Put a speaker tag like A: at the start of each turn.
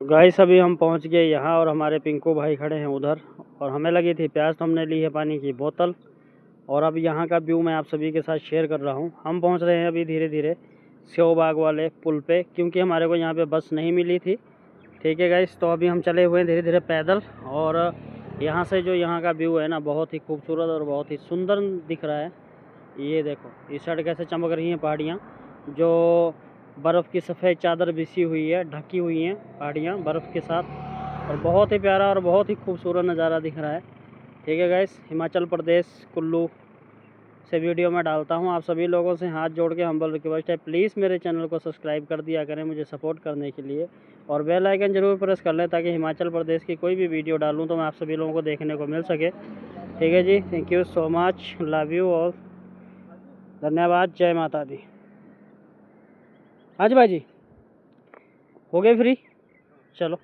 A: Guys अभी हम पहुंच गए यहाँ और हमारे पिंकू भाई खड़े हैं उधर और हमें लगी थी प्यास तो हमने ली है पानी की बोतल। और अब यहाँ का व्यू मैं आप सभी के साथ शेयर कर रहा हूँ। हम पहुँच रहे हैं अभी धीरे धीरे सेव बाग वाले पुल पे, क्योंकि हमारे को यहाँ पे बस नहीं मिली थी। ठीक है गाइस, तो अभी हम चले हुए हैं धीरे धीरे पैदल। और यहाँ से जो यहाँ का व्यू है ना, बहुत ही खूबसूरत और बहुत ही सुंदर दिख रहा है। ये देखो इस साइड कैसे चमक रही हैं पहाड़ियाँ, जो बर्फ़ की सफ़ेद चादर बिछी हुई है, ढकी हुई हैं पहाड़ियाँ बर्फ़ के साथ। और बहुत ही प्यारा और बहुत ही खूबसूरत नज़ारा दिख रहा है। ठीक है गाइस, हिमाचल प्रदेश कुल्लू से वीडियो मैं डालता हूँ। आप सभी लोगों से हाथ जोड़ के हम्बल रिक्वेस्ट है, प्लीज़ मेरे चैनल को सब्सक्राइब कर दिया करें मुझे सपोर्ट करने के लिए, और बेल आइकन ज़रूर प्रेस कर लें ताकि हिमाचल प्रदेश की कोई भी वीडियो डालूँ तो मैं आप सभी लोगों को देखने को मिल सके। ठीक है जी, thank you so much, love you all, धन्यवाद, जय माता दी। हाँ जी भाई जी, हो गए फ्री, चलो।